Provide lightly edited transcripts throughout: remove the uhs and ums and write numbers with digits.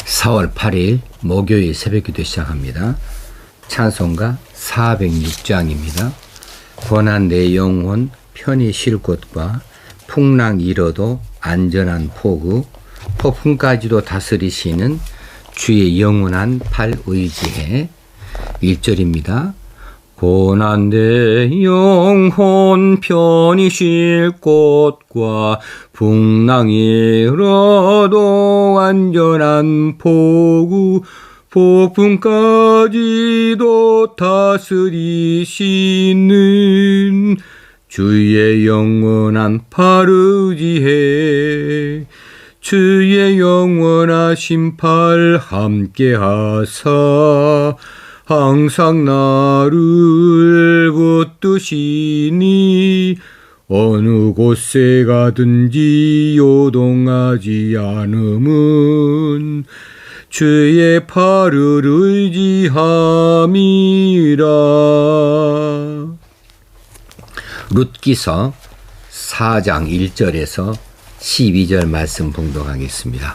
(4월 8일) 목요일 새벽기도 시작합니다. 찬송가 406장입니다. 고난 내 영혼 편히 쉴 곳과 풍랑 일어도 안전한 포구, 폭풍까지도 다스리시는 주의 영원한 팔 의지해. 1절입니다. 고난 내 영혼 편히 쉴 곳과 풍랑 일어도 안전한 포구, 폭풍까지도 다스리시는 주의 영원한 팔 의지해. 주의 영원하신 팔 함께하사 항상 나를 붙드시니 어느 곳에 가든지 요동하지 않음은 주의 팔을 의지함이라. 룻기서 4장 1절에서 12절 말씀 봉독하겠습니다.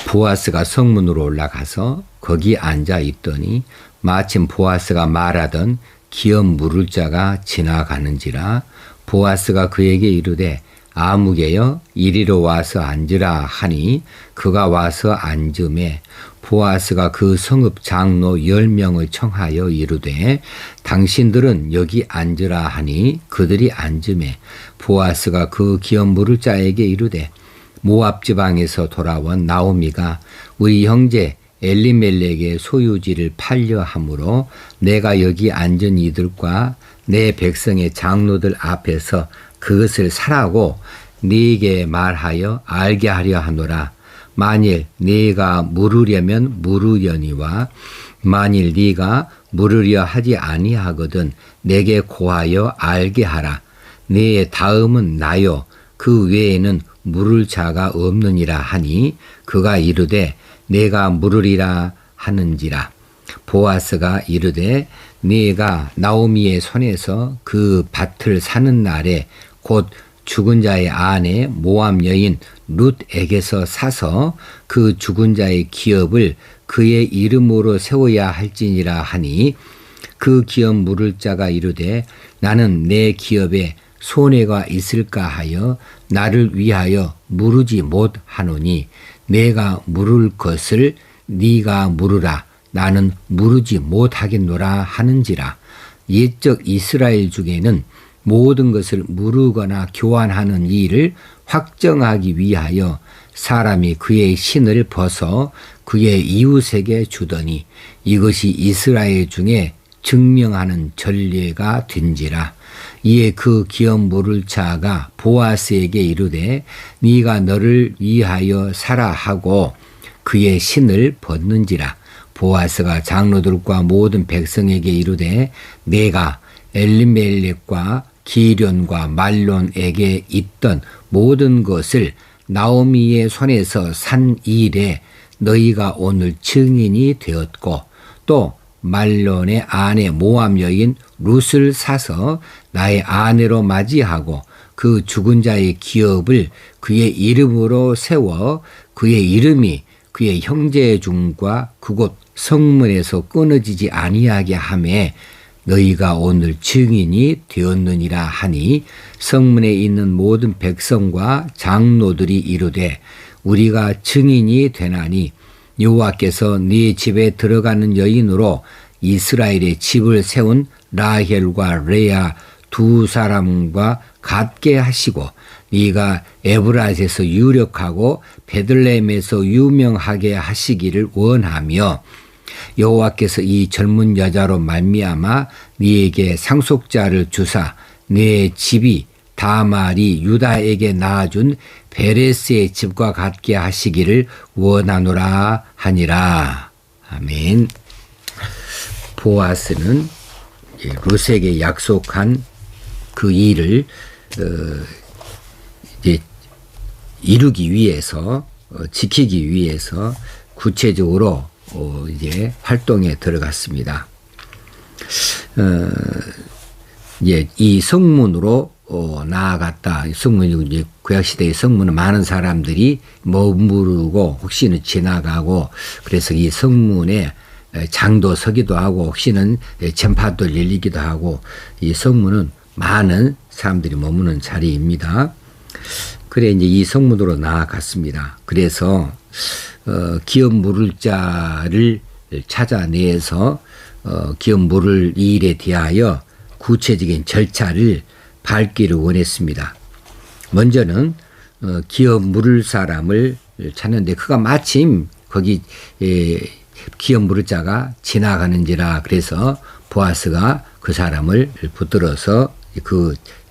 보아스가 성문으로 올라가서 거기 앉아 있더니 마침 보아스가 말하던 기업 물을 자가 지나가는지라. 보아스가 그에게 이르되 아무개여 이리로 와서 앉으라 하니 그가 와서 앉음에 보아스가 그 성읍 장로 10명을 청하여 이르되 당신들은 여기 앉으라 하니 그들이 앉음에 보아스가 그 기업 물을 자에게 이르되 모압 지방에서 돌아온 나오미가 우리 형제 엘리멜렉의 소유지를 팔려 함으로 내가 여기 앉은 이들과 내 백성의 장로들 앞에서 그것을 사라고 네게 말하여 알게 하려 하노라. 만일 네가 물으려면 물으려니와 만일 네가 물으려 하지 아니하거든 내게 고하여 알게 하라. 네 다음은 나요 그 외에는 물을 자가 없느니라 하니 그가 이르되 내가 물으리라 하는지라. 보아스가 이르되 네가 나오미의 손에서 그 밭을 사는 날에 곧 죽은 자의 아내 모압 여인 룻에게서 사서 그 죽은 자의 기업을 그의 이름으로 세워야 할지니라 하니 그 기업 물을 자가 이르되 나는 내 기업에 손해가 있을까 하여 나를 위하여 물으지 못하노니 내가 물을 것을 네가 물으라. 나는 물으지 못하겠노라 하는지라. 옛적 이스라엘 중에는 모든 것을 물으거나 교환하는 일을 확정하기 위하여 사람이 그의 신을 벗어 그의 이웃에게 주더니 이것이 이스라엘 중에 증명하는 전례가 된지라. 이에 그 기업 물을 자가 보아스에게 이르되 네가 너를 위하여 사라 하고 그의 신을 벗는지라. 보아스가 장로들과 모든 백성에게 이르되 내가 엘리멜렉과 기련과 말론에게 있던 모든 것을 나오미의 손에서 산 일에 너희가 오늘 증인이 되었고 또 말론의 아내 모압 여인 룻을 사서 나의 아내로 맞이하고 그 죽은 자의 기업을 그의 이름으로 세워 그의 이름이 그의 형제 중과 그곳 성문에서 끊어지지 아니하게 하매 너희가 오늘 증인이 되었느니라 하니 성문에 있는 모든 백성과 장로들이 이르되 우리가 증인이 되나니 여호와께서 네 집에 들어가는 여인으로 이스라엘의 집을 세운 라헬과 레아 두 사람과 같게 하시고 네가 에브라스에서 유력하고 베들레헴에서 유명하게 하시기를 원하며 여호와께서 이 젊은 여자로 말미암아 네에게 상속자를 주사 네 집이 다말이 유다에게 낳아준 베레스의 집과 같게 하시기를 원하노라 하니라. 아멘. 보아스는 룻에게 약속한 그 일을 이제 이루기 위해서 지키기 위해서 구체적으로 이제 활동에 들어갔습니다. 예, 이 성문으로 나아갔다. 성문이 이제 구약시대의 성문은 많은 사람들이 머무르고 혹시는 지나가고 그래서 이 성문에 장도 서기도 하고 혹시는 전파도 열리기도 하고 이 성문은 많은 사람들이 머무는 자리입니다. 그래 이제 이 성문으로 나아갔습니다. 그래서 기업 물을 자를 찾아내서 기업 물을 일에 대하여 구체적인 절차를 밟기를 원했습니다. 먼저는 기업 물을 사람을 찾는데 그가 마침 거기 기업 물을 자가 지나가는지라 그래서 보아스가 그 사람을 붙들어서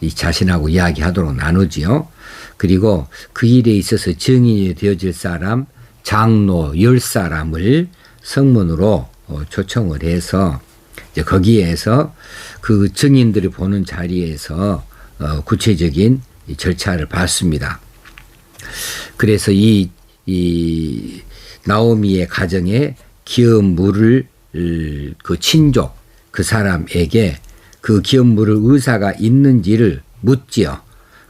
이 자신하고 이야기하도록 나누지요. 그리고 그 일에 있어서 증인이 되어질 사람 장로 10사람을 성문으로 초청을 해서 이제 거기에서 그 증인들이 보는 자리에서 구체적인 절차를 밟습니다. 그래서 이 나오미의 가정에 기업 물을 그 친족 그 사람에게 그 기업 물을 의사가 있는지를 묻지요.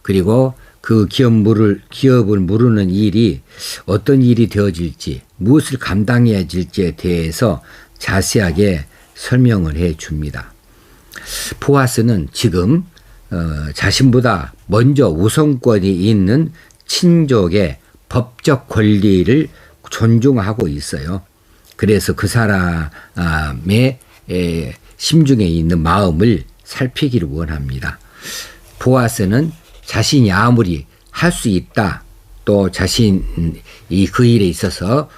그리고 그 기업을 물으는 일이 어떤 일이 되어질지 무엇을 감당해야 질지에 대해서 자세하게 설명을 해 줍니다. 보아스는 지금 자신보다 먼저 우선권이 있는 친족의 법적 권리를 존중하고 있어요. 그래서 그 사람의 심중에 있는 마음을 살피기를 원합니다. 보아스는 자신이 아무리 할 수 있다 또 자신이 그 일에 있어서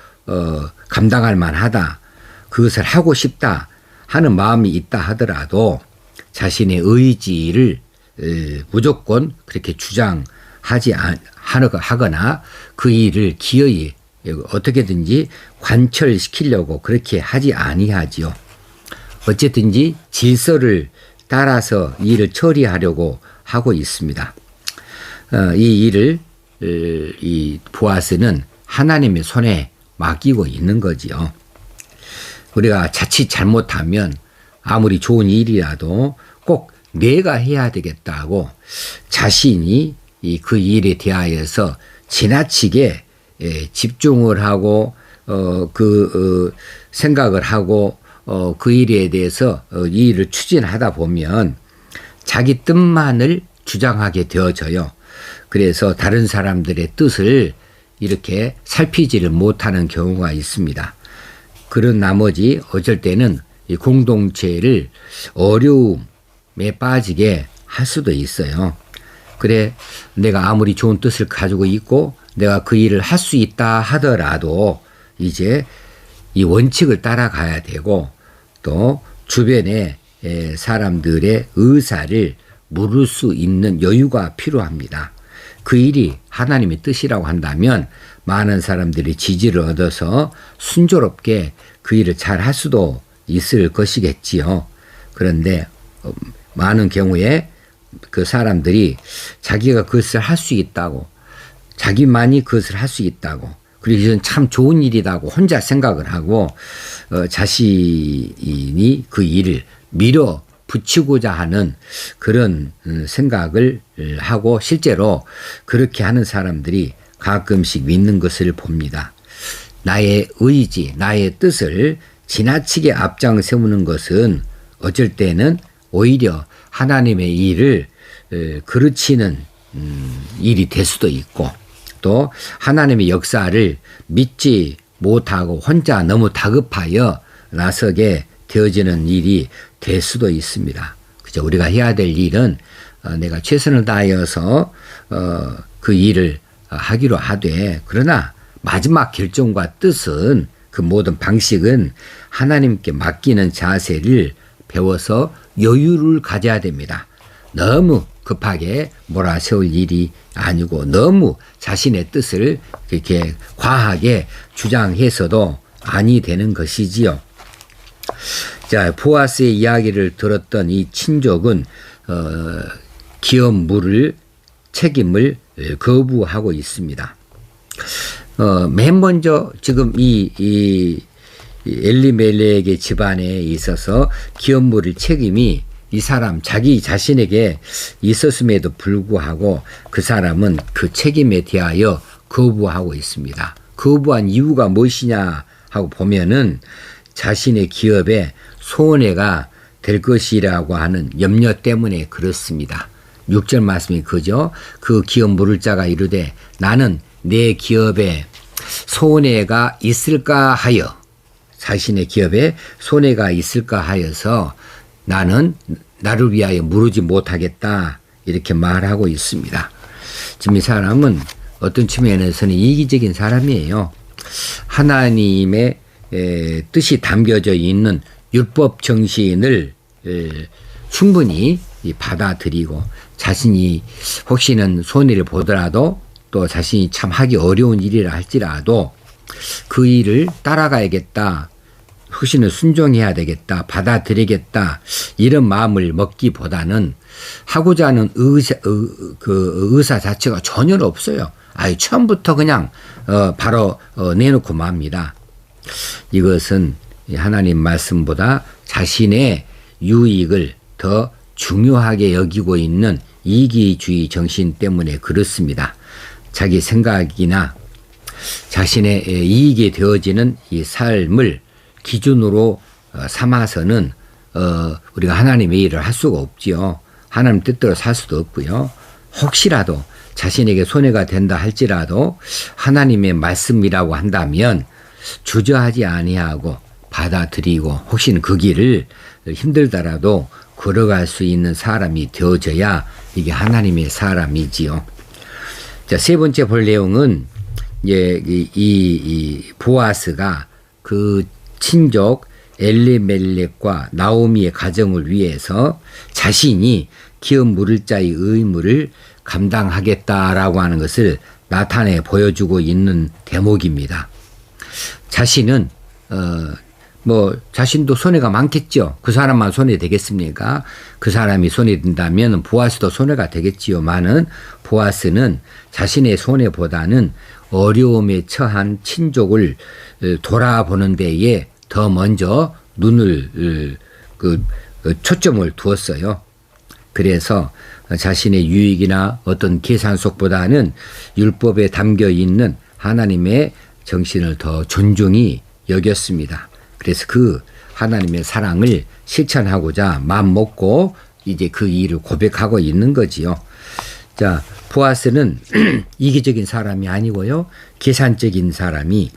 감당할 만하다 그것을 하고 싶다 하는 마음이 있다 하더라도 자신의 의지를 무조건 그렇게 주장하지 하거나 그 일을 기어이 어떻게든지 관철시키려고 그렇게 하지 아니하지요. 어쨌든지 질서를 따라서 일을 처리하려고 하고 있습니다. 이 일을 이 보아스는 하나님의 손에 맡기고 있는 거지요. 우리가 자칫 잘못하면 아무리 좋은 일이라도 꼭 내가 해야 되겠다고 자신이 그 일에 대하여서 지나치게 집중을 하고 생각을 하고 그 일에 대해서 이 일을 추진하다 보면 자기 뜻만을 주장하게 되어져요. 그래서 다른 사람들의 뜻을 이렇게 살피지를 못하는 경우가 있습니다. 그런 나머지 어쩔 때는 이 공동체를 어려움에 빠지게 할 수도 있어요. 그래 내가 아무리 좋은 뜻을 가지고 있고 내가 그 일을 할 수 있다 하더라도 이제 이 원칙을 따라가야 되고 또 주변의 사람들의 의사를 물을 수 있는 여유가 필요합니다. 그 일이 하나님의 뜻이라고 한다면 많은 사람들이 지지를 얻어서 순조롭게 그 일을 잘 할 수도 있을 것이겠지요. 그런데 많은 경우에 그 사람들이 자기가 그것을 할 수 있다고 자기만이 그것을 할 수 있다고 그리고 이건 참 좋은 일이라고 혼자 생각을 하고 자신이 그 일을 밀어붙이고자 하는 그런 생각을 하고 실제로 그렇게 하는 사람들이 가끔씩 있는 것을 봅니다. 나의 의지, 나의 뜻을 지나치게 앞장 세우는 것은 어쩔 때는 오히려 하나님의 일을 그르치는 일이 될 수도 있고 또 하나님의 역사를 믿지 못하고 혼자 너무 다급하여 나서게 되어지는 일이 될 수도 있습니다. 그죠? 우리가 해야 될 일은 내가 최선을 다하여서 그 일을 하기로 하되 그러나 마지막 결정과 뜻은 그 모든 방식은 하나님께 맡기는 자세를 배워서 여유를 가져야 됩니다. 너무 급하게 몰아세울 일이 아니고 너무 자신의 뜻을 이렇게 과하게 주장해서도 아니 되는 것이지요. 자, 보아스의 이야기를 들었던 이 친족은 기업 물을 책임을 거부하고 있습니다. 맨 먼저 지금 이 엘리멜렉의 집안에 있어서 기업 물을 책임이 이 사람 자기 자신에게 있었음에도 불구하고 그 사람은 그 책임에 대하여 거부하고 있습니다. 거부한 이유가 무엇이냐 하고 보면은 자신의 기업에 손해가 될 것이라고 하는 염려 때문에 그렇습니다. 6절 말씀이 그죠? 그 기업 물을 자가 이르되 나는 내 기업에 손해가 있을까 하여, 자신의 기업에 손해가 있을까 하여서 나는 나를 위하여 물으지 못하겠다, 이렇게 말하고 있습니다. 지금 이 사람은 어떤 측면에서는 이기적인 사람이에요. 하나님의 뜻이 담겨져 있는 율법 정신을 충분히 받아들이고 자신이 혹시는 손해를 보더라도 또 자신이 참 하기 어려운 일이라 할지라도 그 일을 따라가야겠다, 혹시는 순종해야 되겠다, 받아들이겠다, 이런 마음을 먹기보다는 하고자 하는 의사 자체가 전혀 없어요. 아예 처음부터 그냥 바로 내놓고 맙니다. 이것은 하나님 말씀보다 자신의 유익을 더 중요하게 여기고 있는 이기주의 정신 때문에 그렇습니다. 자기 생각이나 자신의 이익이 되어지는 이 삶을 기준으로 삼아서는 우리가 하나님의 일을 할 수가 없지요. 하나님 뜻대로 살 수도 없고요. 혹시라도 자신에게 손해가 된다 할지라도 하나님의 말씀이라고 한다면 주저하지 아니하고 받아들이고 혹시는 그 길을 힘들더라도 걸어갈 수 있는 사람이 되어져야 이게 하나님의 사람이지요. 자, 세 번째 볼 내용은 이 보아스가 그 친족 엘리멜렉과 나오미의 가정을 위해서 자신이 기업 물을 자의 의무를 감당하겠다라고 하는 것을 나타내 보여주고 있는 대목입니다. 자신은 자신도 손해가 많겠죠. 그 사람만 손해 되겠습니까? 그 사람이 손해 된다면 보아스도 손해가 되겠지요만은 보아스는 자신의 손해보다는 어려움에 처한 친족을 돌아보는 데에 더 먼저 눈을 초점을 두었어요. 그래서 자신의 유익이나 어떤 계산 속보다는 율법에 담겨 있는 하나님의 정신을 더 존중히 여겼습니다. 그래서 그 하나님의 사랑을 실천하고자 마음 먹고 이제 그 일을 고백하고 있는 거지요. 자, 보아스는 이기적인 사람이 아니고요, 계산적인 사람이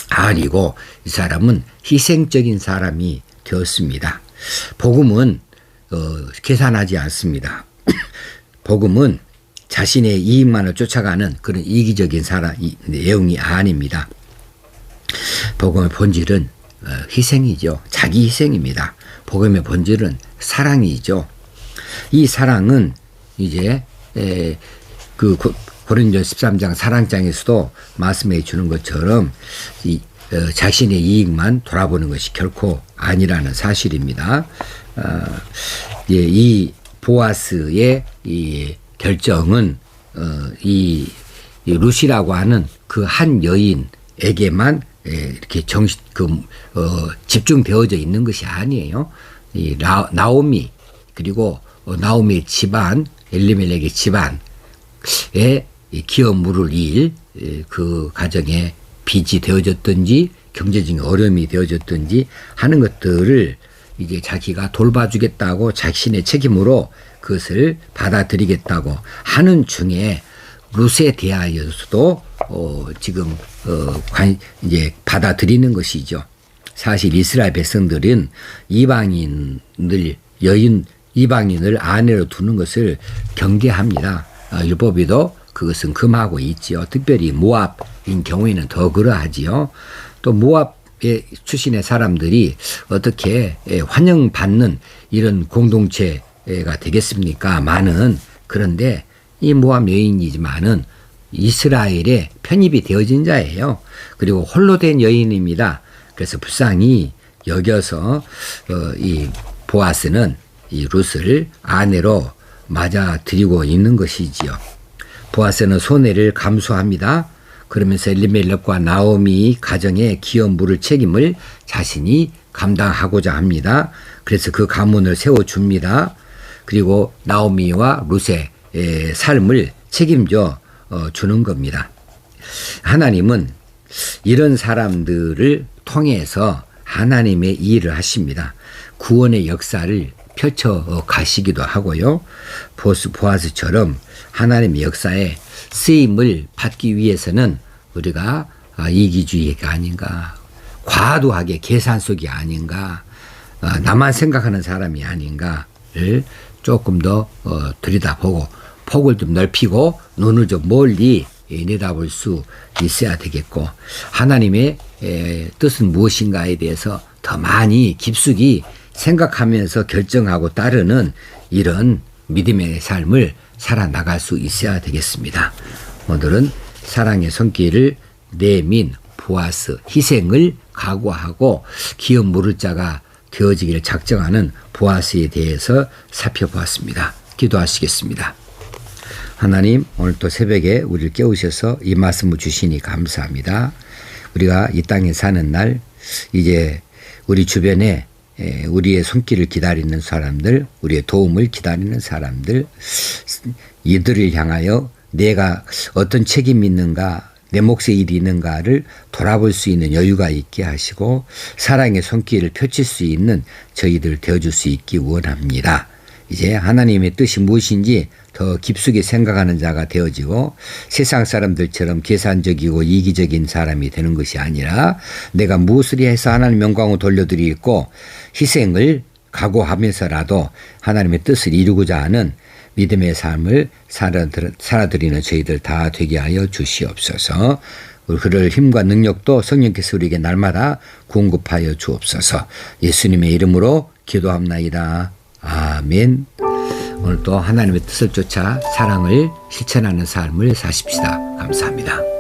아니고 이 사람은 희생적인 사람이 되었습니다. 복음은 계산하지 않습니다. 복음은 자신의 이익만을 쫓아가는 그런 이기적인 내용이 아닙니다. 복음의 본질은 희생이죠. 자기 희생입니다. 복음의 본질은 사랑이죠. 이 사랑은 이제 그 고린도 13장 사랑장에서도 말씀해 주는 것처럼 자신의 이익만 돌아보는 것이 결코 아니라는 사실입니다. 이 보아스의 이 결정은 이 루시라고 하는 그 한 여인에게만 이렇게 집중되어져 있는 것이 아니에요. 이 나오미, 그리고 나오미의 집안, 엘리멜렉의 집안에 기업 물을 일, 그 가정에 빚이 되어졌든지 경제적인 어려움이 되어졌든지 하는 것들을 이제 자기가 돌봐주겠다고 자신의 책임으로 그것을 받아들이겠다고 하는 중에 룻에 대하여서도 지금 이제 받아들이는 것이죠. 사실 이스라엘 백성들은 이방인을 아내로 두는 것을 경계합니다. 율법에도 그것은 금하고 있지요. 특별히 모압인 경우에는 더 그러하지요. 또 모압의 출신의 사람들이 어떻게 환영받는 이런 공동체가 되겠습니까? 그런데 이 모압 여인이지만은 이스라엘에 편입이 되어진 자예요. 그리고 홀로 된 여인입니다. 그래서 불쌍히 여겨서 이 보아스는 이 룻을 아내로 맞아들이고 있는 것이지요. 보아스는 손해를 감수합니다. 그러면서 엘리멜렉과 나오미 가정의 기업 물을 책임을 자신이 감당하고자 합니다. 그래서 그 가문을 세워줍니다. 그리고 나오미와 룻의 삶을 책임져 주는 겁니다. 하나님은 이런 사람들을 통해서 하나님의 일을 하십니다. 구원의 역사를 펼쳐 가시기도 하고요. 보아스처럼 하나님의 역사에 쓰임을 받기 위해서는 우리가 이기주의가 아닌가, 과도하게 계산 속이 아닌가, 나만 생각하는 사람이 아닌가를 조금 더 들여다보고 폭을 좀 넓히고 눈을 좀 멀리 내다볼 수 있어야 되겠고, 하나님의 뜻은 무엇인가에 대해서 더 많이 깊숙이 생각하면서 결정하고 따르는 이런 믿음의 삶을 살아나갈 수 있어야 되겠습니다. 오늘은 사랑의 손길을 내민 보아스, 희생을 각오하고 기업 물을 자가 되어지기를 작정하는 보아스에 대해서 살펴보았습니다. 기도하시겠습니다. 하나님, 오늘 또 새벽에 우리를 깨우셔서 이 말씀을 주시니 감사합니다. 우리가 이 땅에 사는 날 이제 우리 주변에 우리의 손길을 기다리는 사람들, 우리의 도움을 기다리는 사람들, 이들을 향하여 내가 어떤 책임이 있는가, 내 몫의 일이 있는가를 돌아볼 수 있는 여유가 있게 하시고 사랑의 손길을 펼칠 수 있는 저희들 되어줄 수 있기 원합니다. 이제 하나님의 뜻이 무엇인지 더 깊숙이 생각하는 자가 되어지고 세상 사람들처럼 계산적이고 이기적인 사람이 되는 것이 아니라 내가 무엇을 해서 하나님 영광을 돌려드리고 희생을 각오하면서라도 하나님의 뜻을 이루고자 하는 믿음의 삶을 살아드리는 저희들 다 되게 하여 주시옵소서. 그럴 힘과 능력도 성령께서 우리에게 날마다 공급하여 주옵소서. 예수님의 이름으로 기도합나이다. 아멘. 오늘도 하나님의 뜻을 쫓아 사랑을 실천하는 삶을 사십시다. 감사합니다.